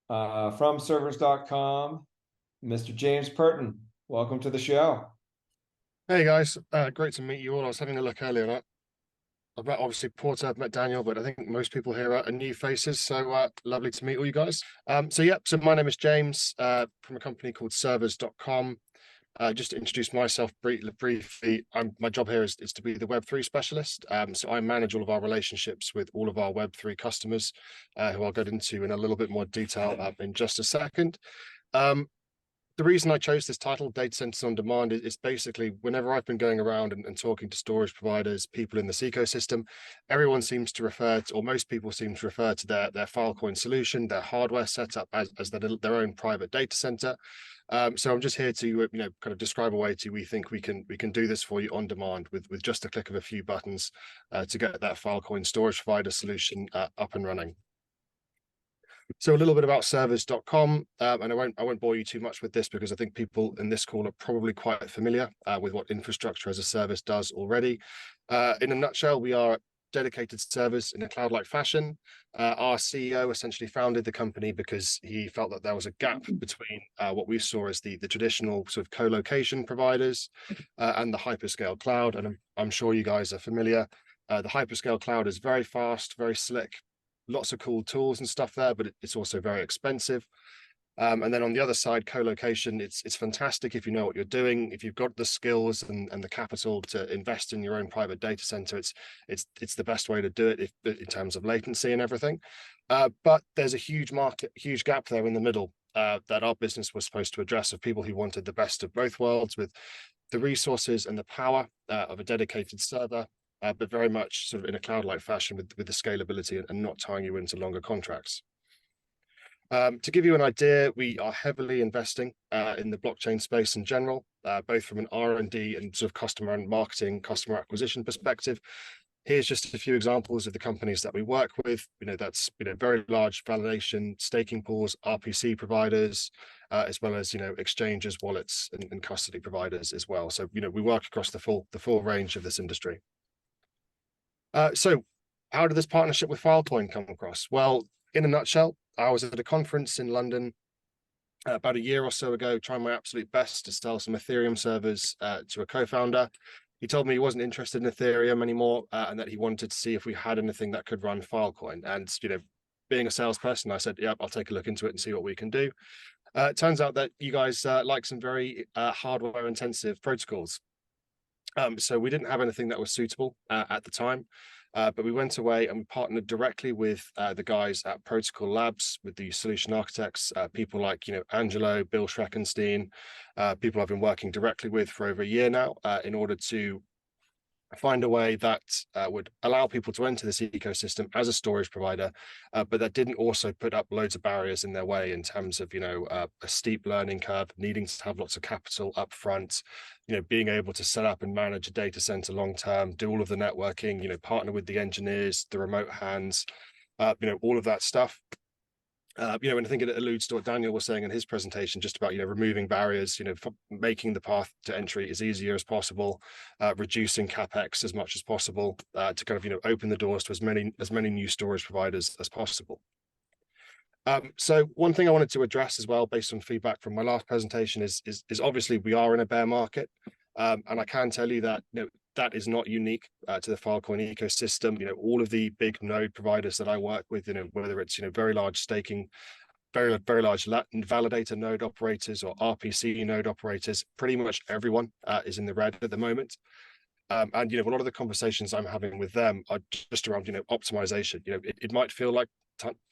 From servers.com, Mr. James Purton. Welcome to the show. Hey guys, great to meet you all. I was having a look earlier. I've met obviously Porter, I've met Daniel, but I think most people here are new faces. So lovely to meet all you guys. So my name is James from a company called servers.com. Just to introduce myself briefly, my job here is to be the Web3 specialist. So I manage all of our relationships with all of our Web3 customers, who I'll get into in a little bit more detail in just a second. Um, the reason I chose this title, Data Centers on Demand, is basically whenever I've been going around and talking to storage providers, people in this ecosystem, everyone seems to refer to, or most people seem to refer to their Filecoin solution, their hardware setup as their own private data center. So I'm just here to kind of describe a way to we think we can do this for you on demand with just a click of a few buttons to get that Filecoin storage provider solution up and running. So a little bit about servers.com, and I won't bore you too much with this because I think people in this call are probably quite familiar with what infrastructure as a service does already. In a nutshell, we are dedicated servers in a cloud-like fashion. Our CEO essentially founded the company because he felt that there was a gap between what we saw as the traditional sort of co-location providers and the hyperscale cloud. And I'm sure you guys are familiar. The hyperscale cloud is very fast, very slick, lots of cool tools and stuff there, but it's also very expensive. And then on the other side, co-location, it's fantastic if you know what you're doing. If you've got the skills and the capital to invest in your own private data center, it's the best way to do it in terms of latency and everything. But there's a huge gap there in the middle that our business was supposed to address, of people who wanted the best of both worlds with the resources and the power of a dedicated server, but very much sort of in a cloud-like fashion with the scalability and not tying you into longer contracts. To give you an idea, we are heavily investing in the blockchain space in general, both from an R&D and sort of customer and marketing, customer acquisition perspective. Here's just a few examples of the companies that we work with. That's very large validation, staking pools, RPC providers, as well as exchanges, wallets, and custody providers as well. So we work across the full range of this industry. So how did this partnership with Filecoin come across? Well, in a nutshell, I was at a conference in London about a year or so ago, trying my absolute best to sell some Ethereum servers to a co-founder. He told me he wasn't interested in Ethereum anymore, and that he wanted to see if we had anything that could run Filecoin. And being a salesperson, I said, "Yep, I'll take a look into it and see what we can do." It turns out that you guys like some very hardware-intensive protocols. So we didn't have anything that was suitable at the time, but we went away and we partnered directly with the guys at Protocol Labs, with the solution architects, people like Angelo, Bill Schreckenstein, people I've been working directly with for over a year now, in order to find a way that would allow people to enter this ecosystem as a storage provider, but that didn't also put up loads of barriers in their way in terms of a steep learning curve, needing to have lots of capital up front, being able to set up and manage a data center long term, do all of the networking, partner with the engineers, the remote hands, all of that stuff. And I think it alludes to what Daniel was saying in his presentation, just about removing barriers, making the path to entry as easier as possible, reducing capex as much as possible, to kind of open the doors to as many new storage providers as possible. So one thing I wanted to address as well, based on feedback from my last presentation, is obviously we are in a bear market, and I can tell you that that is not unique to the Filecoin ecosystem. All of the big node providers that I work with, whether it's very large staking, very large validator node operators or RPC node operators, pretty much everyone is in the red at the moment. And a lot of the conversations I'm having with them are just around optimization. It might feel like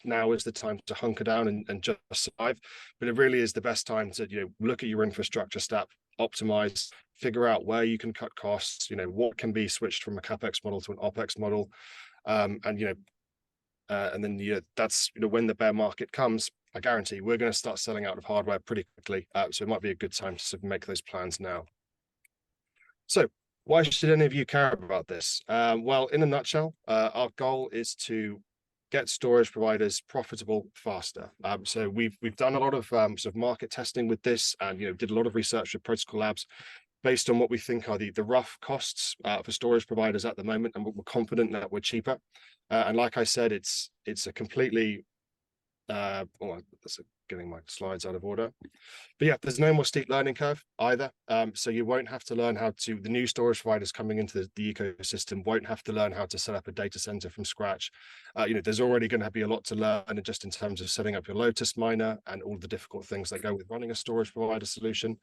now is the time to hunker down and just survive, but it really is the best time to look at your infrastructure stack, optimize, figure out where you can cut costs, what can be switched from a capex model to an opex model, and then that's when the bear market comes, I guarantee we're going to start selling out of hardware pretty quickly. So it might be a good time to sort of make those plans now. So why should any of you care about this? Well, in a nutshell, our goal is to get storage providers profitable faster. So we've done a lot of sort of market testing with this, and did a lot of research with Protocol Labs based on what we think are the rough costs for storage providers at the moment, and we're confident that we're cheaper. And like I said, it's a completely That's getting my slides out of order. But yeah, there's no more steep learning curve either. So you won't have to learn how to, the new storage providers coming into the ecosystem won't have to learn how to set up a data center from scratch. There's already going to be a lot to learn just in terms of setting up your Lotus miner and all the difficult things that go with running a storage provider solution.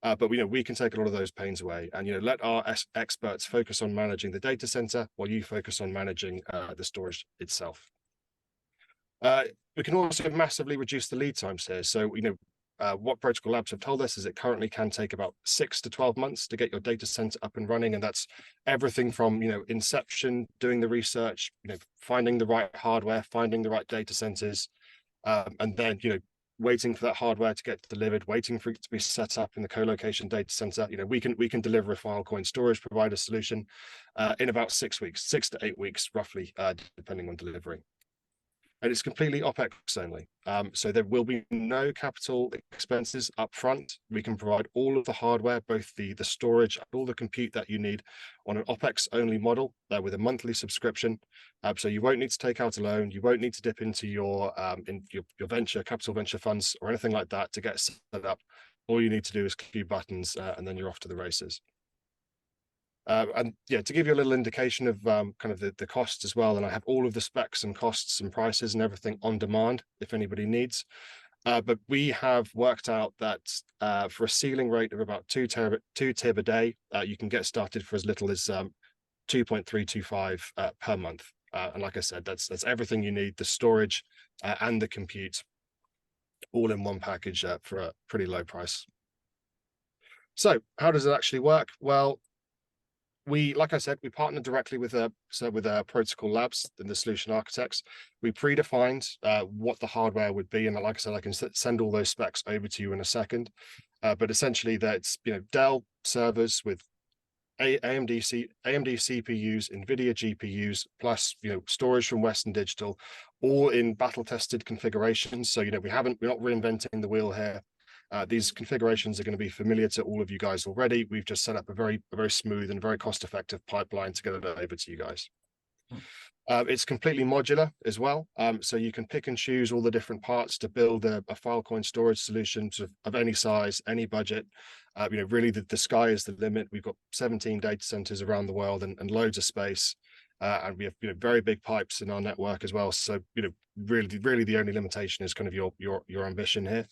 But we can take a lot of those pains away and let our experts focus on managing the data center while you focus on managing the storage itself. We can also massively reduce the lead times here. So, what Protocol Labs have told us is it currently can take about 6 to 12 months to get your data center up and running. And that's everything from, inception, doing the research, finding the right hardware, finding the right data centers, and then, waiting for that hardware to get delivered, waiting for it to be set up in the co-location data center. We can deliver a Filecoin storage provider solution in about 6 weeks, 6 to 8 weeks, roughly, depending on delivery. And it's completely OpEx only. So there will be no capital expenses up front. We can provide all of the hardware, both the storage, all the compute that you need on an OpEx only model with a monthly subscription. So you won't need to take out a loan. You won't need to dip into your capital venture funds or anything like that to get set up. All you need to do is click a few buttons and then you're off to the races. And yeah, to give you a little indication of kind of the costs as well, and I have all of the specs and costs and prices and everything on demand if anybody needs. But we have worked out that for a ceiling rate of about 2 TB a day, you can get started for as little as 2.325 per month. And like I said, that's everything you need, the storage and the compute, all in one package for a pretty low price. So how does it actually work? Well, like I said, we partnered directly with Protocol Labs and the solution architects. We predefined what the hardware would be, and like I said, I can send all those specs over to you in a second. But essentially, that's Dell servers with AMD CPUs, NVIDIA GPUs, plus storage from Western Digital, all in battle-tested configurations. So we're not reinventing the wheel here. These configurations are going to be familiar to all of you guys already. We've just set up a very smooth and very cost-effective pipeline to get it over to you guys. It's completely modular as well, so you can pick and choose all the different parts to build a Filecoin storage solution of any size, any budget. Really the sky is the limit. We've got 17 data centers around the world and loads of space, and we have very big pipes in our network as well. So really the only limitation is kind of your ambition here.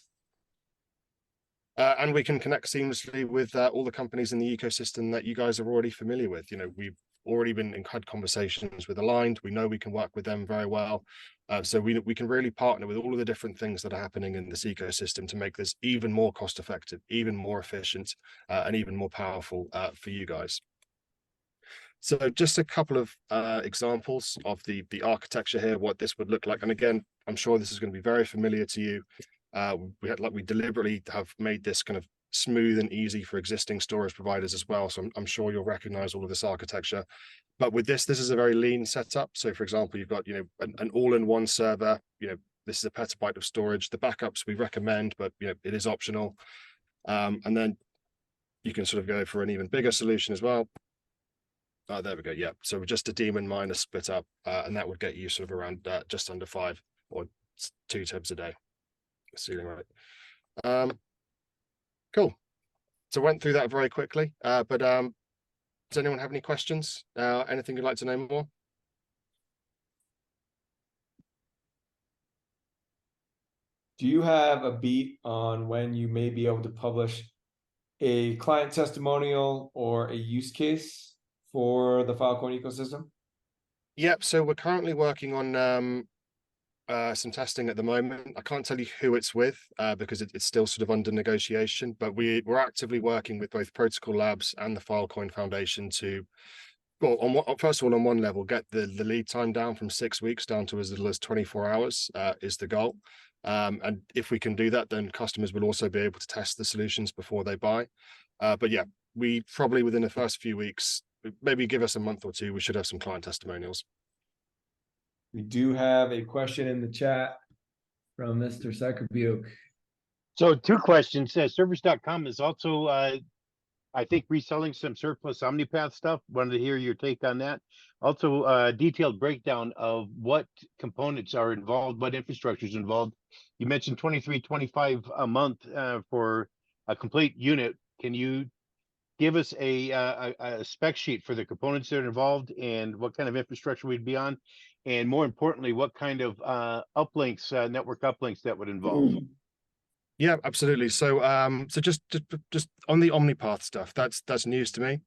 And we can connect seamlessly with all the companies in the ecosystem that you guys are already familiar with. We've already had conversations with Aligned. We know we can work with them very well. So we can really partner with all of the different things that are happening in this ecosystem to make this even more cost effective, even more efficient, and even more powerful for you guys. So just a couple of examples of the architecture here, what this would look like. And again, I'm sure this is going to be very familiar to you. We deliberately have made this kind of smooth and easy for existing storage providers as well. So I'm sure you'll recognize all of this architecture. But with this is a very lean setup. So for example, you've got an all-in-one server. This is a petabyte of storage. The backups we recommend, but it is optional. And then you can sort of go for an even bigger solution as well. There we go. Yeah. So just a daemon miner split up, and that would get you sort of around just under 5 or 2 TB a day. Ceiling rate. Cool. So went through that very quickly, but does anyone have any questions? Anything you'd like to know more? Do you have a beat on when you may be able to publish a client testimonial or a use case for the Filecoin ecosystem? Yep. So we're currently working on some testing at the moment. I can't tell you who it's with because it's still sort of under negotiation, but we're actively working with both Protocol Labs and the Filecoin Foundation to, well, first of all, on one level, get the lead time down from 6 weeks down to as little as 24 hours is the goal. And if we can do that, then customers will also be able to test the solutions before they buy. But yeah, we probably within the first few weeks, maybe give us a month or two, we should have some client testimonials. We do have a question in the chat from Mr. Zuckerberg. So 2 questions. Servers.com is also I think reselling some surplus OmniPath stuff. Wanted to hear your take on that. Also, a detailed breakdown of what components are involved, what infrastructure is involved. You mentioned 23.25 a month for a complete unit. Can you give us a spec sheet for the components that are involved and what kind of infrastructure we'd be on? And more importantly, what kind of uplinks, network uplinks that would involve? Yeah, absolutely. So so just on the OmniPath stuff, that's news to me.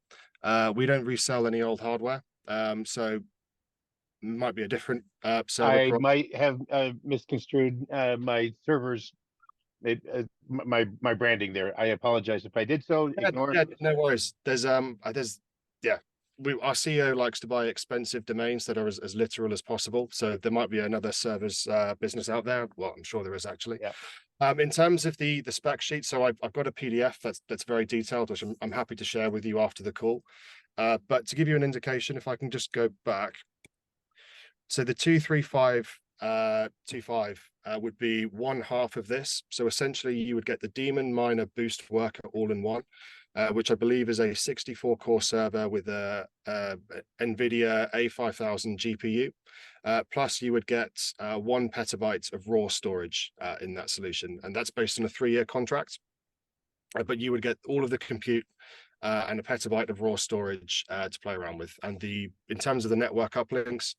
We don't resell any old hardware. So might be a different server I might have misconstrued my servers, my branding there. I apologize if I did so. Ignore. Yeah, no worries. There's yeah. Our CEO likes to buy expensive domains that are as literal as possible. So there might be another servers business out there. Well, I'm sure there is actually. Yeah. In terms of the spec sheet, so I've got a PDF that's very detailed, which I'm happy to share with you after the call. But to give you an indication, if I can just go back, so the 23525 would be one half of this. So essentially, you would get the Daemon Miner Boost Worker all in one, which I believe is a 64 core server with a NVIDIA A5000 GPU. Plus, you would get 1 petabyte of raw storage in that solution, and that's based on a 3-year contract. But you would get all of the compute and a petabyte of raw storage to play around with. And in terms of the network uplinks,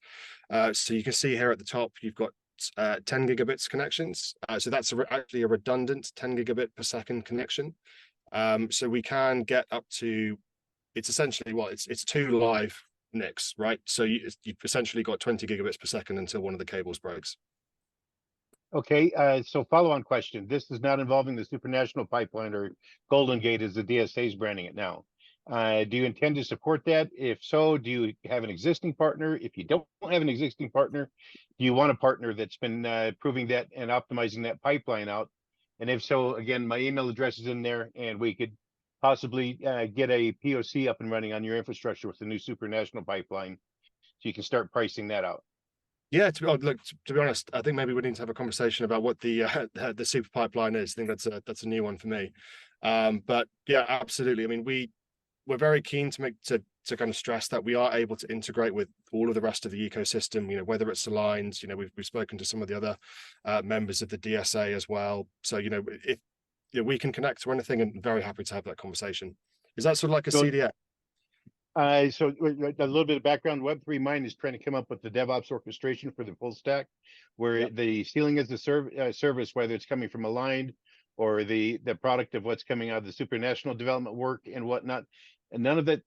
so you can see here at the top, you've got 10 gigabits connections. So that's actually a redundant 10 gigabit per second connection. So we can get up to, it's essentially it's 2 live NICs, right? So you've essentially got 20 gigabits per second until one of the cables breaks. Okay, so follow-on question. This is not involving the Supranational Pipeline, or Golden Gate as the DSA is branding it now. Do you intend to support that? If so, do you have an existing partner? If you don't have an existing partner, do you want a partner that's been proving that and optimizing that pipeline out? And if so, again, my email address is in there, and we could possibly get a POC up and running on your infrastructure with the new Supranational Pipeline, so you can start pricing that out. Yeah, look, to be honest, I think maybe we need to have a conversation about what the super pipeline is. I think that's a new one for me. But yeah, absolutely. I mean, we're very keen to kind of stress that we are able to integrate with all of the rest of the ecosystem. You know, whether it's aligned. You know, we've spoken to some of the other members of the DSA as well. So if we can connect to anything, and very happy to have that conversation. Is that sort of like a CDN? So a little bit of background. Web3 Mine is trying to come up with the DevOps orchestration for the full stack, where the ceiling is the service, whether it's coming from Aligned or the product of what's coming out of the Supranational development work and whatnot. And none of that,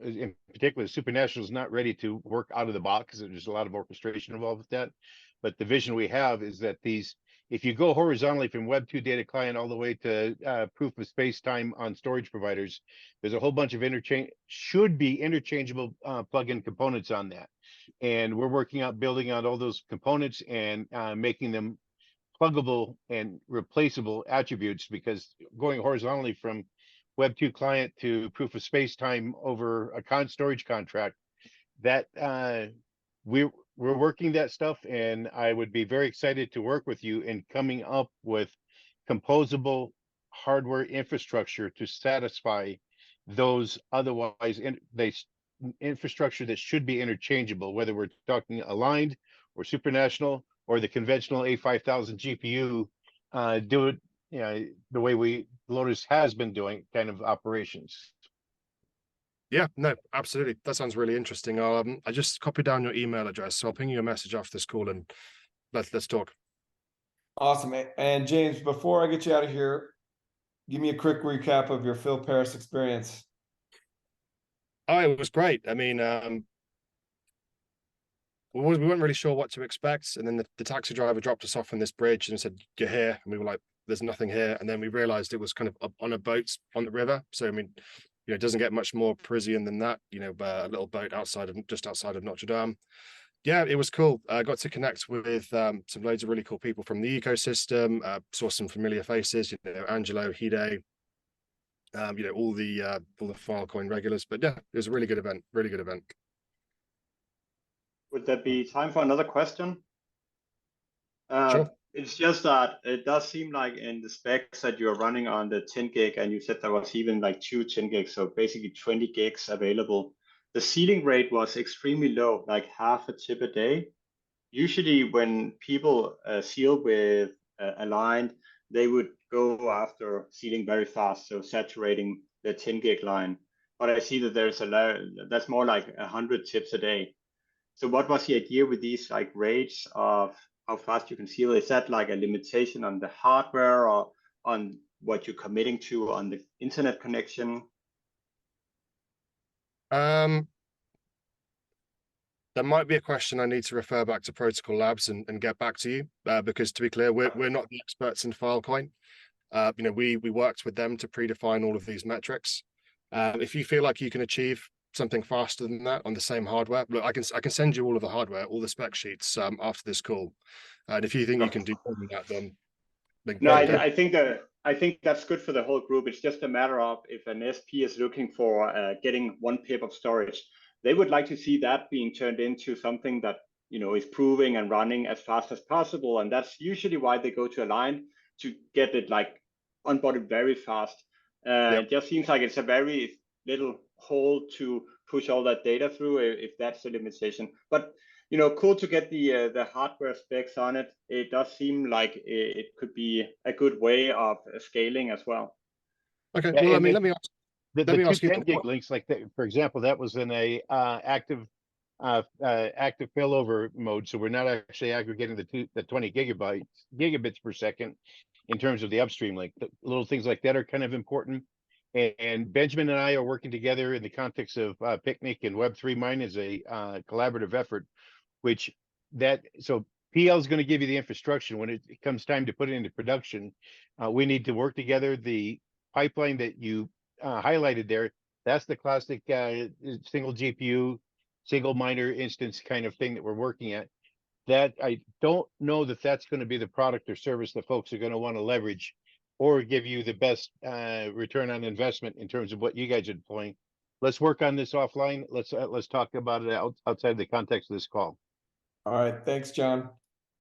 in particular, Supranational is not ready to work out of the box. There's a lot of orchestration involved with that. But the vision we have is that if you go horizontally from Web 2 data client all the way to proof of space time on storage providers, there's a whole bunch of should be interchangeable plugin components on that. And we're working out building out all those components and making them pluggable and replaceable attributes, because going horizontally from Web 2 client to proof of space time over a storage contract, that we're working that stuff, and I would be very excited to work with you in coming up with composable hardware infrastructure to satisfy those otherwise infrastructure that should be interchangeable, whether we're talking Aligned or Supranational or the conventional A5000 GPU, do it the way Lotus has been doing kind of operations. Yeah, no, absolutely. That sounds really interesting. I just copied down your email address, so I'll ping you a message after this call and let's talk. Awesome. And James, before I get you out of here, give me a quick recap of your Phil Paris experience. Oh, it was great. I mean, we weren't really sure what to expect, and then the taxi driver dropped us off on this bridge and said, "You're here," and we were like, "There's nothing here." And then we realized it was kind of up on a boat on the river. So I mean, it doesn't get much more Parisian than that. A little boat just outside of Notre Dame. Yeah, it was cool. I got to connect with some loads of really cool people from the ecosystem. Saw some familiar faces. Angelo, Hide. All the Filecoin regulars. But yeah, it was a really good event. Really good event. Would there be time for another question? Sure. It's just that it does seem like in the specs that you're running on the 10 gig, and you said there was even like 10 gigs, so basically 20 gigs available. The sealing rate was extremely low, like half a tip a day. Usually, when people seal with aligned, they would go after sealing very fast, so saturating the 10 gig line. But I see that there's that's more like 100 tips a day. So what was the idea with these like rates of how fast you can seal? Is that like a limitation on the hardware or on what you're committing to on the internet connection? Um, There might be a question I need to refer back to Protocol Labs and get back to you, because to be clear, we're not the experts in Filecoin. We worked with them to predefine all of these metrics. If you feel like you can achieve something faster than that on the same hardware, look, I can send you all of the hardware, all the spec sheets after this call. And if you think you can do more than that, then No, go. I think that's good for the whole group. It's just a matter of if an SP is looking for getting 1 pip of storage, they would like to see that being turned into something that is proving and running as fast as possible, and that's usually why they go to Align to get it like onboarded very fast. Yep. It just seems like it's a very little hole to push all that data through if that's the limitation. But cool to get the hardware specs on it. It does seem like it could be a good way of scaling as well. Okay. Yeah, Well, and let me ask. the Let me two ask you 10 then, gig links, like that, for example, that was in a active failover mode. So we're not actually aggregating the 20 gigabits per second in terms of the upstream link. The little things like that are kind of important. And Benjamin and I are working together in the context of Picnic and Web3 Mine as a collaborative effort, which so PL is going to give you the infrastructure. When it comes time to put it into production, we need to work together. The pipeline that you highlighted there, that's the classic single GPU, single miner instance kind of thing that we're working at. That I don't know that that's going to be the product or service that folks are going to want to leverage or give you the best return on investment in terms of what you guys are deploying. Let's work on this offline. Let's talk about it outside the context of this call. All right, thanks, John.